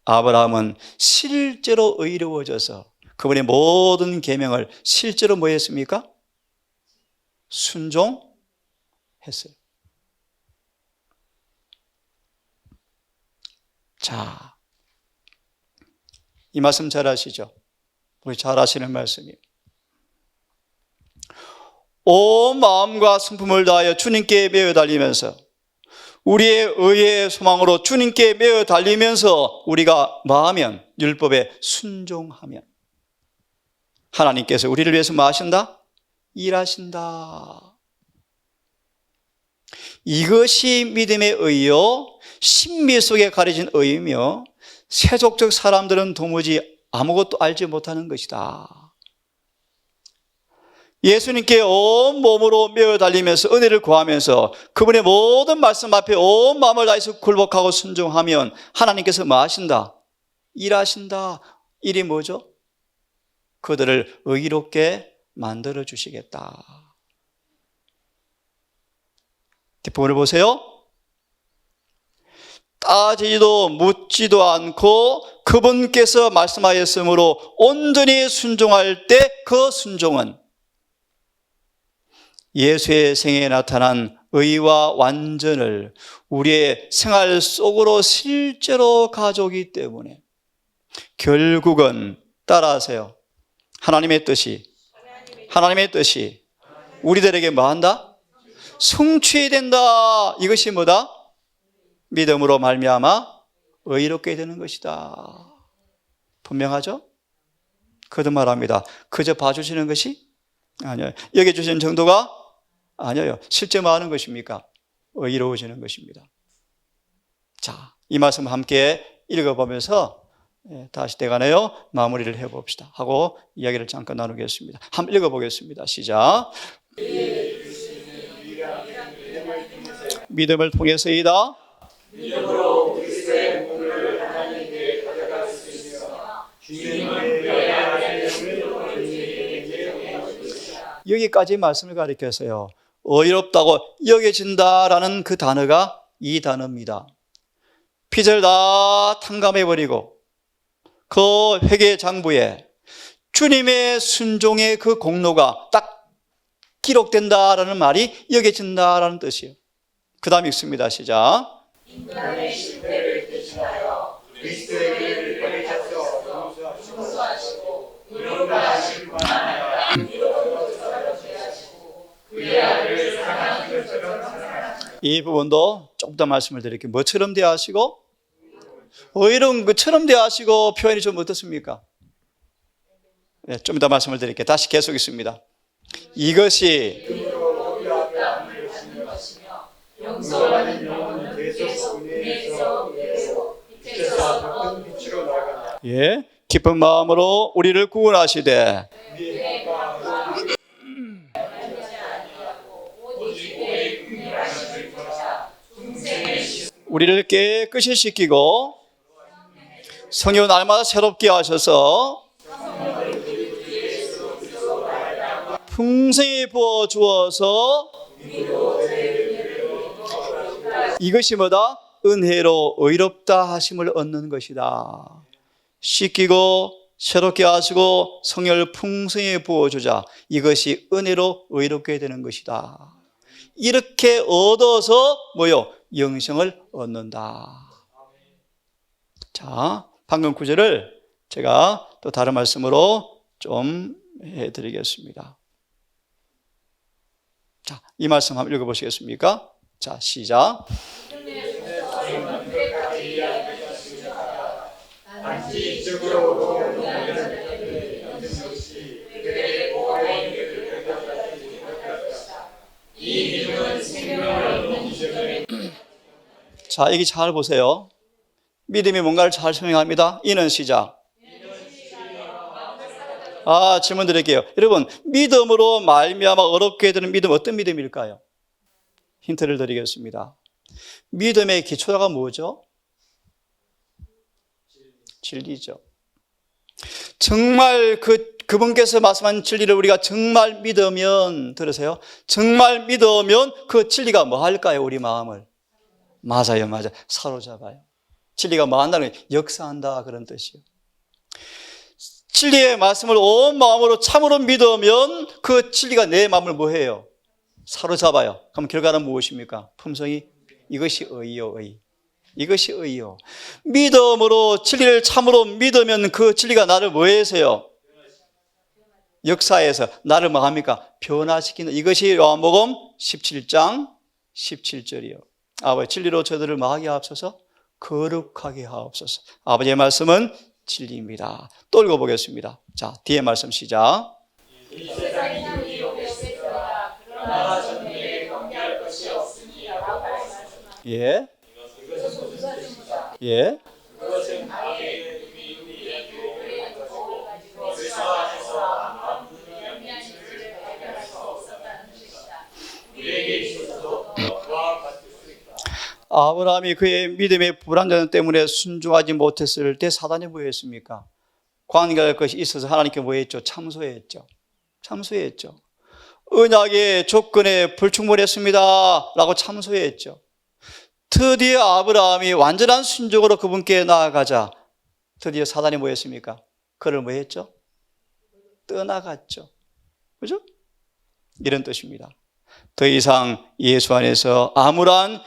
아브라함은 실제로 의로워져서 그분의 모든 계명을 실제로 뭐 했습니까? 순종했어요. 자, 이 말씀 잘 아시죠? 우리 잘 아시는 말씀이에요. 온 마음과 성품을 다하여 주님께 매어 달리면서 우리의 의의 소망으로 주님께 매어 달리면서 우리가 마하면 율법에 순종하면 하나님께서 우리를 위해서 뭐 하신다? 일하신다. 이것이 믿음의 의요 신비 속에 가려진 의이며 세속적 사람들은 도무지 아무것도 알지 못하는 것이다. 예수님께 온 몸으로 매어 달리면서 은혜를 구하면서 그분의 모든 말씀 앞에 온 마음을 다해서 굴복하고 순종하면 하나님께서 뭐 하신다? 일하신다. 일이 뭐죠? 그들을 의롭게 만들어 주시겠다. 뒷부분을 보세요. 따지지도 묻지도 않고 그분께서 말씀하였으므로 온전히 순종할 때 그 순종은 예수의 생애에 나타난 의와 완전을 우리의 생활 속으로 실제로 가져오기 때문에 결국은 따라하세요. 하나님의 뜻이 우리들에게 뭐 한다? 성취된다. 이것이 뭐다? 믿음으로 말미암아 의롭게 되는 것이다. 분명하죠? 거듭말합니다. 그저 봐주시는 것이 아니에요. 여겨주시는 정도가 아니에요. 실제 뭐 하는 것입니까? 의로워지는 것입니다. 자, 이 말씀 함께 읽어보면서 다시 대간해요 마무리를 해봅시다 하고 이야기를 잠깐 나누겠습니다. 한번 읽어보겠습니다. 시작. 믿음을 통해서이다. 믿음으로 그리스도의 몸을 하나님께 가져갈 수 있으며 여기까지 말씀을 가리켜서요. 의롭다고 여겨진다라는 그 단어가 이 단어입니다. 빚을 다 탕감해버리고 그 회개 장부에 주님의 순종의 그 공로가 딱 기록된다라는 말이 여겨진다라는 뜻이에요. 그 다음 읽습니다. 시작. 인간의 실패를 대신하여 그리스도의 길을 펼쳐서 용서하시고 의롭다 하실 뿐만 아니라 이로부터 사랑하시고 그의 아들을 사랑하신 것처럼 사랑하시고. 이 부분도 조금 더 말씀을 드릴게요. 뭐처럼 대하시고? 의로운 것처럼 대하시고 표현이 좀 어떻습니까? 네, 좀 이따 말씀을 드릴게요. 다시 계속 있습니다. 이것이 용서하는 영혼은 계속 은혜에서 빛에서 빛으로 나아간다. 예, 기쁜 마음으로 우리를 구원하시되 우리를 깨끗이 씻기고 성령 날마다 새롭게 하셔서 풍성히 부어 주어서 이것이 뭐다? 은혜로 의롭다 하심을 얻는 것이다. 씻기고 새롭게 하시고 성령을 풍성히 부어주자. 이것이 은혜로 의롭게 되는 것이다. 이렇게 얻어서 뭐요? 영생을 얻는다. 자, 방금 구절을 제가 또 다른 말씀으로 좀 해드리겠습니다. 자, 이 말씀 한번 읽어보시겠습니까? 자, 시작. 자, 여기 잘 보세요. 믿음이 뭔가를 잘 설명합니다. 이는 시작. 질문 드릴게요. 여러분, 믿음으로 말미암아 어렵게 되는 믿음, 어떤 믿음일까요? 힌트를 드리겠습니다. 믿음의 기초가 뭐죠? 진리죠. 정말 그분께서 말씀한 진리를 우리가 정말 믿으면, 들으세요? 정말 믿으면 그 진리가 뭐 할까요? 우리 마음을. 맞아요. 사로잡아요. 진리가 뭐 한다는 게 역사한다, 그런 뜻이에요. 진리의 말씀을 온 마음으로 참으로 믿으면 그 진리가 내 마음을 뭐 해요? 사로잡아요. 그럼 결과는 무엇입니까? 품성이 이것이 의요, 의. 이것이 의요. 믿음으로 진리를 참으로 믿으면 그 진리가 나를 뭐 해서요? 역사에서 나를 뭐 합니까? 변화시키는, 이것이 요한복음 17장 17절이요. 아버지, 진리로 저들을 뭐 하게 하옵소서? 거룩하게 하옵소서. 아버지의 말씀은 진리입니다. 또 읽어보겠습니다. 자, 뒤에 말씀 시작. 이 세상이 우리 욕했으나 그러나 전에 경계할 것이 없으니 라고 말씀하셨습니다. 예. 예. 그것은 아예 이미 우리의 교회의 도를 가지고 수사해서 아무런 불명한 진리를 발견할 수 없었다는 뜻이다. 우리에게 있어서도 그와 같습니다. 아브라함이 그의 믿음의 불완전 때문에 순종하지 못했을 때 사단이 뭐 했습니까? 관계할 것이 있어서 하나님께 뭐 했죠? 참소했죠. 언약의 조건에 불충분했습니다 라고 참소했죠. 드디어 아브라함이 완전한 순종으로 그분께 나아가자 드디어 사단이 뭐 했습니까? 그를 뭐 했죠? 떠나갔죠. 그죠? 이런 뜻입니다. 더 이상 예수 안에서 아무런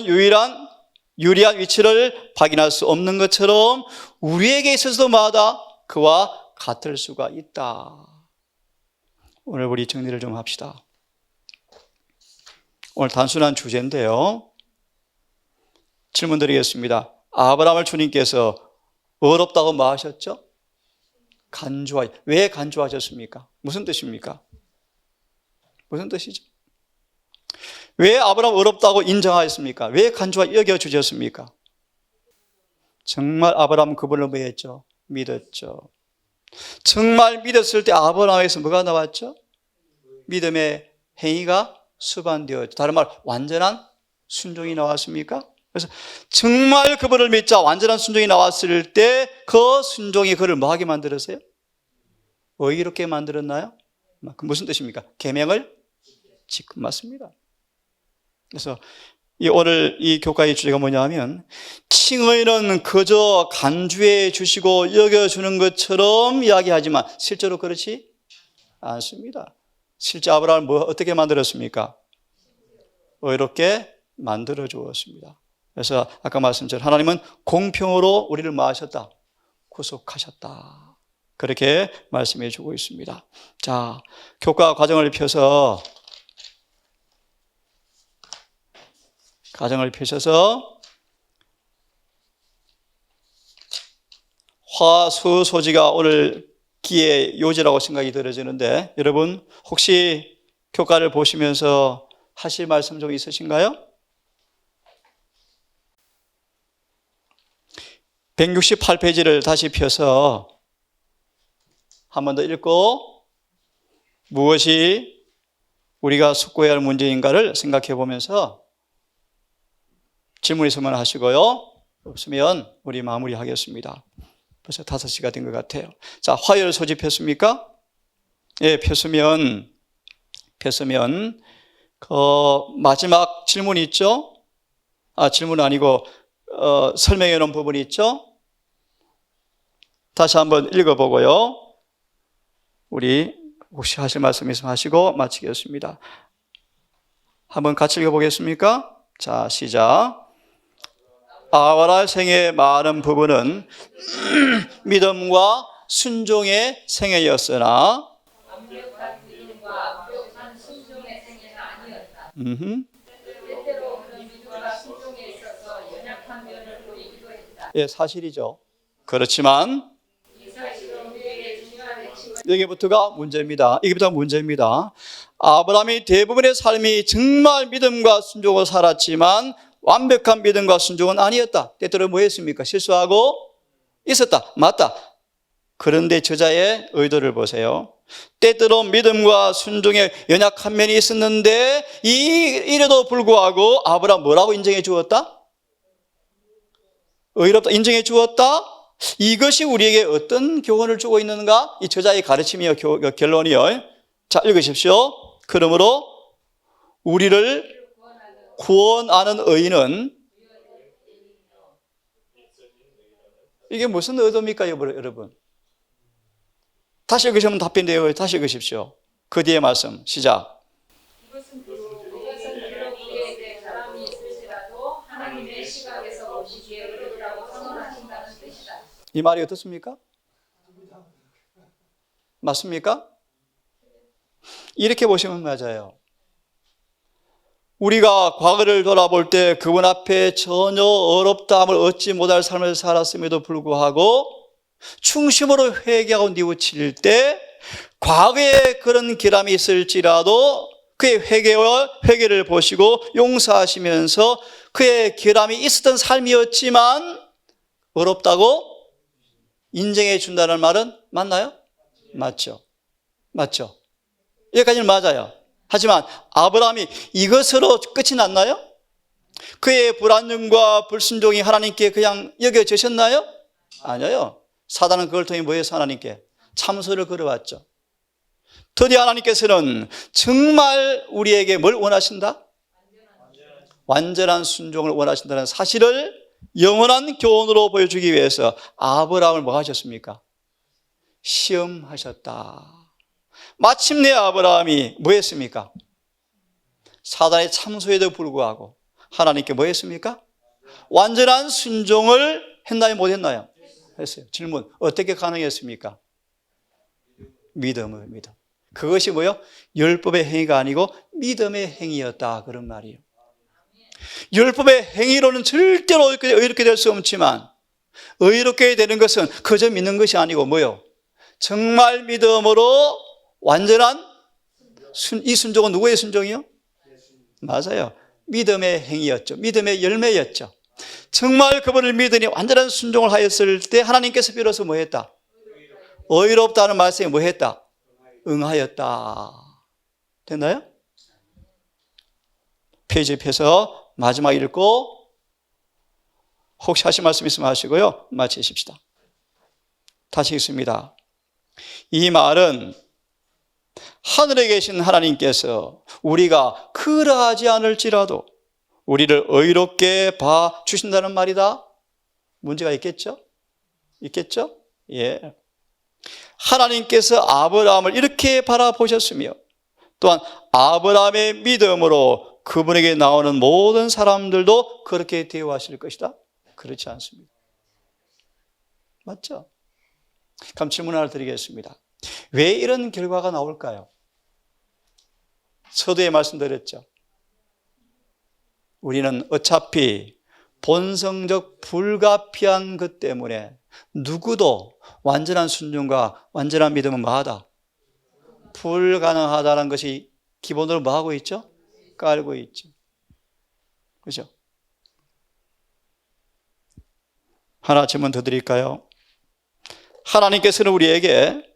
유리한 위치를 확인할 수 없는 것처럼 우리에게 있어서도 마다 그와 같을 수가 있다. 오늘 우리 정리를 좀 합시다. 오늘 단순한 주제인데요. 질문 드리겠습니다. 아브라함을 주님께서 어렵다고 뭐 하셨죠? 왜 간주하셨습니까? 무슨 뜻입니까? 무슨 뜻이죠? 왜 아브라함 어렵다고 인정하였습니까? 왜 간주하 여겨주셨습니까? 정말 아브라함은 그분을 뭐 했죠? 믿었죠. 정말 믿었을 때 아브라함에서 뭐가 나왔죠? 믿음의 행위가 수반되었죠. 다른 말 완전한 순종이 나왔습니까? 그래서 정말 그분을 믿자 완전한 순종이 나왔을 때 그 순종이 그를 뭐하게 만들었어요? 의롭게 만들었나요? 그 무슨 뜻입니까? 계명을 지금 맞습니다. 그래서 오늘 이 교과의 주제가 뭐냐 하면 칭의는 그저 간주해 주시고 여겨주는 것처럼 이야기하지만 실제로 그렇지 않습니다. 실제 아브라함을 어떻게 만들었습니까? 의롭게 만들어 주었습니다. 그래서 아까 말씀처럼 하나님은 공평으로 우리를 뭐 하셨다? 구속하셨다. 그렇게 말씀해 주고 있습니다. 자, 교과 과정을 펴서 화수소지가 오늘 기의 요지라고 생각이 들어지는데 여러분 혹시 교과를 보시면서 하실 말씀 좀 있으신가요? 168페이지를 다시 펴서 한 번 더 읽고 무엇이 우리가 숙고해야 할 문제인가를 생각해 보면서 질문 있으면 하시고요. 없으면 우리 마무리하겠습니다. 벌써 5시가 된 것 같아요. 자, 화요일 소집했습니까? 예, 폈으면 마지막 질문이 있죠? 질문은 아니고 설명해 놓은 부분이 있죠? 다시 한번 읽어보고요. 우리 혹시 하실 말씀 있으면 하시고 마치겠습니다. 한번 같이 읽어보겠습니까? 자, 시작. 아브라함 생애의 많은 부분은 믿음과 순종의 생애였으나 완벽한 믿음과 완벽한 순종의 생애는 아니었다. 때때로 그런 믿음과 순종에 있어서 연약한 면을 보이기도 했다. 예, 사실이죠. 그렇지만 이 사실은 우리에게 중요한 핵심은 여기부터가 문제입니다. 아브라함이 대부분의 삶이 정말 믿음과 순종으로 살았지만 완벽한 믿음과 순종은 아니었다. 때때로 뭐 했습니까? 실수하고 있었다. 맞다. 그런데 저자의 의도를 보세요. 때때로 믿음과 순종에 연약한 면이 있었는데 이래도 불구하고 아브라함 뭐라고 인정해 주었다? 의롭다 인정해 주었다? 이것이 우리에게 어떤 교훈을 주고 있는가? 이 저자의 가르침이요, 결론이요. 자, 읽으십시오. 그러므로 우리를 구원하는 의는 이게 무슨 의도입니까, 여러분? 다시 읽으시면 답변돼요. 다시 읽으십시오. 그 뒤에 말씀 시작. 이것은 비록 우리에게 사람이 있을지라도 하나님의 시각에서 보시기에 의롭다고 선언하신다는 뜻이다. 이 말이 어떻습니까? 맞습니까? 이렇게 보시면 맞아요. 우리가 과거를 돌아볼 때 그분 앞에 전혀 어렵다함을 얻지 못할 삶을 살았음에도 불구하고 충심으로 회개하고 뉘우칠 때 과거에 그런 결함이 있을지라도 그의 회개를 보시고 용서하시면서 그의 결함이 있었던 삶이었지만 어렵다고 인정해 준다는 말은 맞나요? 맞죠. 여기까지는 맞아요. 하지만 아브라함이 이것으로 끝이 났나요? 그의 불안정과 불순종이 하나님께 그냥 여겨지셨나요? 아니요. 사단은 그걸 통해 뭐 해서 하나님께 참소를 걸어왔죠. 드디어 하나님께서는 정말 우리에게 뭘 원하신다? 완전한 순종을 원하신다는 사실을 영원한 교훈으로 보여주기 위해서 아브라함을 뭐 하셨습니까? 시험하셨다. 마침내 아브라함이 뭐 했습니까? 사단의 참소에도 불구하고 하나님께 뭐 했습니까? 완전한 순종을 했나요? 못 했나요? 했어요. 질문, 어떻게 가능했습니까? 믿음. 그것이 뭐요? 율법의 행위가 아니고 믿음의 행위였다. 그런 말이에요. 율법의 행위로는 절대로 의롭게 될 수 없지만 의롭게 되는 것은 그저 믿는 것이 아니고 뭐요? 정말 믿음으로 완전한 이 순종은 누구의 순종이요? 맞아요. 믿음의 행위였죠. 믿음의 열매였죠. 정말 그분을 믿으니 완전한 순종을 하였을 때 하나님께서 비로소 뭐 했다? 의롭다는 말씀에 뭐 했다? 응하였다. 됐나요? 페이지 펴서 마지막 읽고 혹시 하실 말씀 있으면 하시고요. 마치십시다. 다시 읽습니다. 이 말은 하늘에 계신 하나님께서 우리가 그러하지 않을지라도 우리를 의롭게 봐 주신다는 말이다. 문제가 있겠죠? 있겠죠? 예. 하나님께서 아브라함을 이렇게 바라보셨으며 또한 아브라함의 믿음으로 그분에게 나오는 모든 사람들도 그렇게 대우하실 것이다. 그렇지 않습니다. 맞죠? 그럼 질문 하나 드리겠습니다. 왜 이런 결과가 나올까요? 서두에 말씀드렸죠. 우리는 어차피 본성적 불가피한 것 때문에 누구도 완전한 순종과 완전한 믿음은 뭐하다? 불가능하다는 것이 기본으로 뭐하고 있죠? 깔고 있죠. 그죠? 하나 질문 더 드릴까요? 하나님께서는 우리에게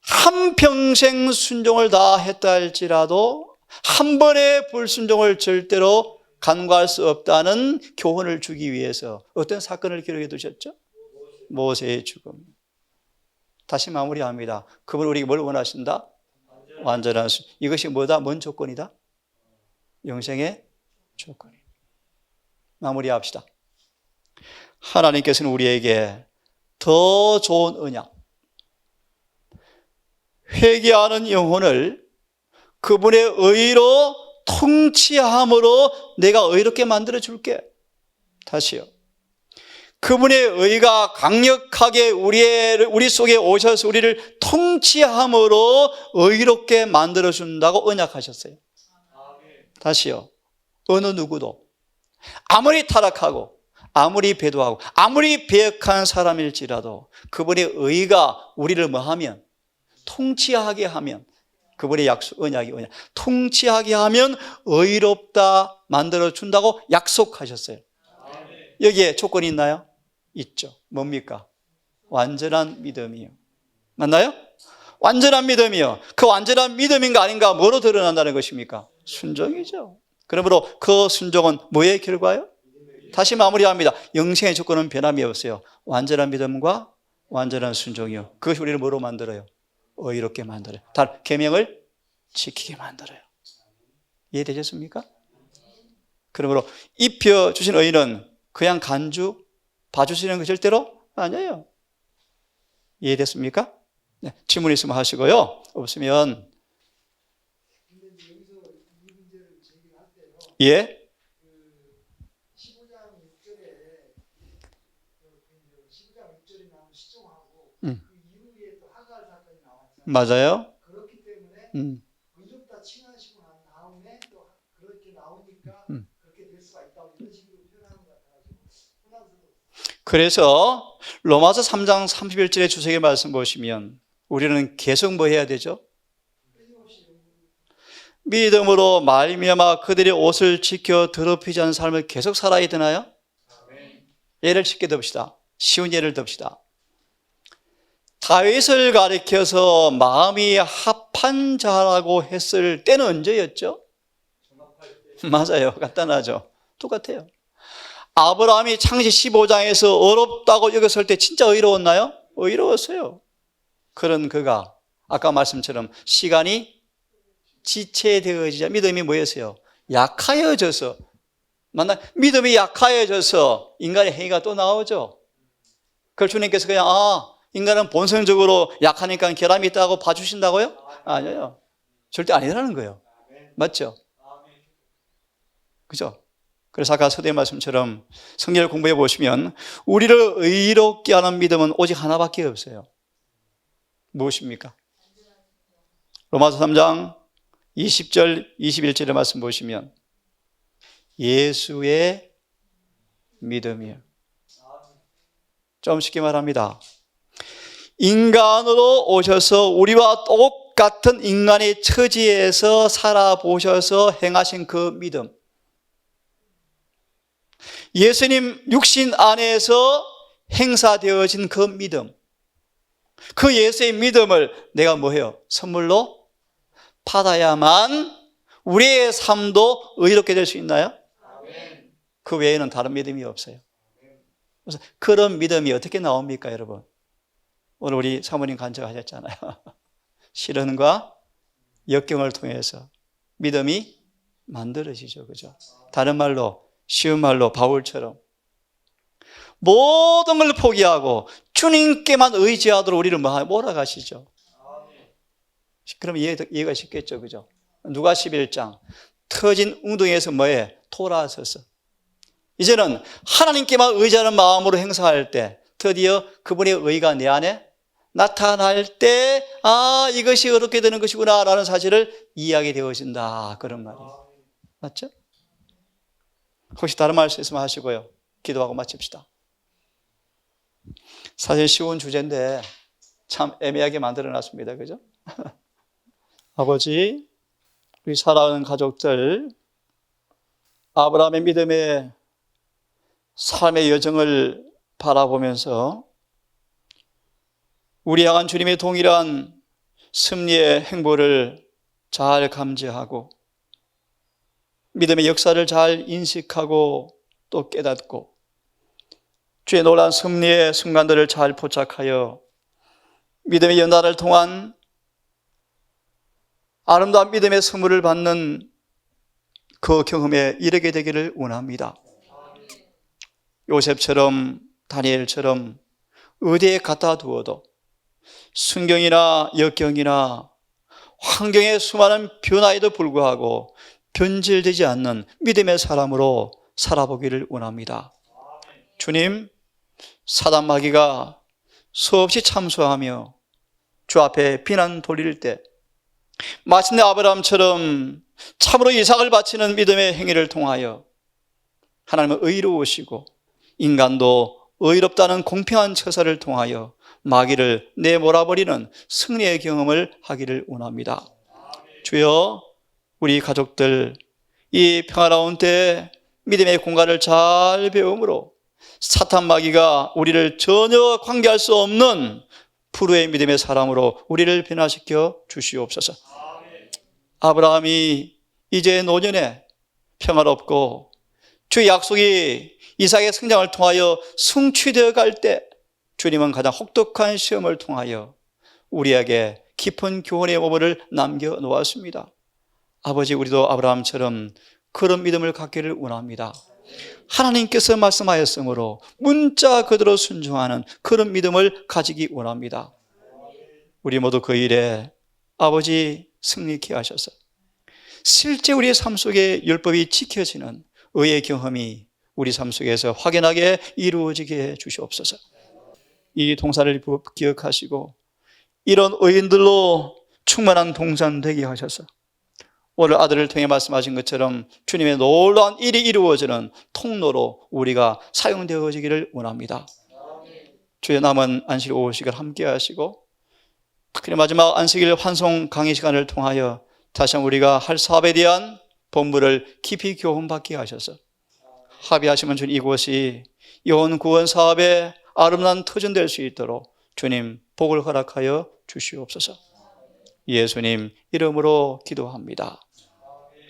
한평생 순종을 다 했다 할지라도 한 번의 불순종을 절대로 간과할 수 없다는 교훈을 주기 위해서 어떤 사건을 기록해 두셨죠? 모세의 죽음. 다시 마무리합니다. 그분 우리에게 뭘 원하신다? 완전한 순종. 이것이 뭐다? 뭔 조건이다? 영생의 조건이다. 마무리합시다. 하나님께서는 우리에게 더 좋은 언약, 회개하는 영혼을 그분의 의로 통치함으로 내가 의롭게 만들어 줄게. 다시요. 그분의 의가 강력하게 우리 속에 오셔서 우리를 통치함으로 의롭게 만들어 준다고 언약하셨어요. 다시요. 어느 누구도 아무리 타락하고 아무리 배도하고 아무리 배역한 사람일지라도 그분의 의가 우리를 뭐하면 통치하게 하면 그분의 약속, 언약이 통치하게 하면 의롭다 만들어 준다고 약속하셨어요. 여기에 조건이 있나요? 있죠. 뭡니까? 완전한 믿음이요. 맞나요? 완전한 믿음이요. 그 완전한 믿음인가 아닌가 뭐로 드러난다는 것입니까? 순종이죠. 그러므로 그 순종은 뭐의 결과요? 다시 마무리합니다. 영생의 조건은 변함이 없어요. 완전한 믿음과 완전한 순종이요. 그것이 우리를 뭐로 만들어요? 의롭게 만들어요. 단 계명을 지키게 만들어요. 이해되셨습니까? 그러므로 입혀주신 의는 그냥 간주 봐주시는 거 절대로 아니에요. 이해됐습니까? 네, 질문 있으면 하시고요. 없으면 예? 15장 6절에 나온 시종하고 그 이후에 또 하갈 사건이 나왔잖아요. 맞아요. 그렇기 때문에 의롭다 칭하시고 난 다음에 또 그렇게 나오니까 그렇게 될 수가 있다고 이런 식으로 표현하는 것 같아가지고 혼란스러워. 그래서 로마서 3장 31절의 주석의 말씀 보시면 우리는 계속 뭐 해야 되죠? 믿음으로 말미암아 그들의 옷을 지켜 더럽히지 않은 삶을 계속 살아야 되나요? 예를 쉽게 듭시다. 쉬운 예를 듭시다. 다윗을 가리켜서 마음이 합한 자라고 했을 때는 언제였죠? 맞아요. 간단하죠. 똑같아요. 아브라함이 창시 15장에서 어렵다고 여겼을 때 진짜 의로웠나요? 의로웠어요. 그런 그가 아까 말씀처럼 시간이 지체되어지자 믿음이 뭐였어요? 약하여져서 믿음이 약하여져서 인간의 행위가 또 나오죠. 그걸 주님께서 그냥 인간은 본성적으로 약하니까 결함이 있다고 봐주신다고요? 아니에요. 절대 아니라는 거예요. 맞죠? 그죠? 그래서 아까 서두의 말씀처럼 성경을 공부해 보시면 우리를 의롭게 하는 믿음은 오직 하나밖에 없어요. 무엇입니까? 로마서 3장 20절, 21절의 말씀 보시면 예수의 믿음이에요. 좀 쉽게 말합니다. 인간으로 오셔서 우리와 똑같은 인간의 처지에서 살아보셔서 행하신 그 믿음. 예수님 육신 안에서 행사되어진 그 믿음. 그 예수의 믿음을 내가 뭐해요? 선물로 받아야만 우리의 삶도 의롭게 될 수 있나요? 그 외에는 다른 믿음이 없어요. 그래서 그런 믿음이 어떻게 나옵니까, 여러분? 오늘 우리 사모님 간증하셨잖아요. 실현과 역경을 통해서 믿음이 만들어지죠. 그죠? 다른 말로, 쉬운 말로 바울처럼 모든 걸 포기하고 주님께만 의지하도록 우리를 몰아가시죠. 그럼 이해가 쉽겠죠. 그죠? 누가 11장 터진 웅덩이에서 뭐해? 돌아서서 이제는 하나님께만 의지하는 마음으로 행사할 때 드디어 그분의 의가 내 안에 나타날 때 이것이 어렵게 되는 것이구나 라는 사실을 이해하게 되어진다. 그런 말이에요. 맞죠? 혹시 다른 말씀 있으면 하시고요. 기도하고 마칩시다. 사실 쉬운 주제인데 참 애매하게 만들어놨습니다. 그죠? 아버지, 우리 사랑하는 가족들, 아브라함의 믿음의 삶의 여정을 바라보면서 우리 향한 주님의 동일한 승리의 행보를 잘 감지하고 믿음의 역사를 잘 인식하고 또 깨닫고 주의 놀라운 승리의 순간들을 잘 포착하여 믿음의 연단을 통한 아름다운 믿음의 선물을 받는 그 경험에 이르게 되기를 원합니다. 요셉처럼 다니엘처럼 어디에 갖다 두어도 순경이나 역경이나 환경의 수많은 변화에도 불구하고 변질되지 않는 믿음의 사람으로 살아보기를 원합니다. 주님, 사단 마귀가 수없이 참소하며 주 앞에 비난 돌릴 때 마침내 아브라함처럼 참으로 이삭을 바치는 믿음의 행위를 통하여 하나님은 의로우시고 인간도 의롭다는 공평한 처사를 통하여 마귀를 내몰아버리는 승리의 경험을 하기를 원합니다. 주여, 우리 가족들 이 평화로운 때에 믿음의 공간을 잘 배움으로 사탄 마귀가 우리를 전혀 관계할 수 없는 프로의 믿음의 사람으로 우리를 변화시켜 주시옵소서. 아브라함이 이제 노년에 평화롭고 주의 약속이 이삭의 성장을 통하여 성취되어 갈 때 주님은 가장 혹독한 시험을 통하여 우리에게 깊은 교훈의 오물을 남겨놓았습니다. 아버지, 우리도 아브라함처럼 그런 믿음을 갖기를 원합니다. 하나님께서 말씀하였으므로 문자 그대로 순종하는 그런 믿음을 가지기 원합니다. 우리 모두 그 일에 아버지 승리케 하셔서 실제 우리의 삶 속에 율법이 지켜지는 의의 경험이 우리 삶 속에서 확연하게 이루어지게 해 주시옵소서. 이 동사를 기억하시고 이런 의인들로 충만한 동산 되게 하셔서 오늘 아들을 통해 말씀하신 것처럼 주님의 놀라운 일이 이루어지는 통로로 우리가 사용되어지기를 원합니다. 주의 남은 안식 오후식을 함께 하시고 특히 마지막 안식일 환송 강의 시간을 통하여 다시 한번 우리가 할 사업에 대한 본부를 깊이 교훈받게 하셔서 합의하시면 주님 이곳이 영혼 구원 사업의 아름다운 터전될 수 있도록 주님 복을 허락하여 주시옵소서. 예수님 이름으로 기도합니다.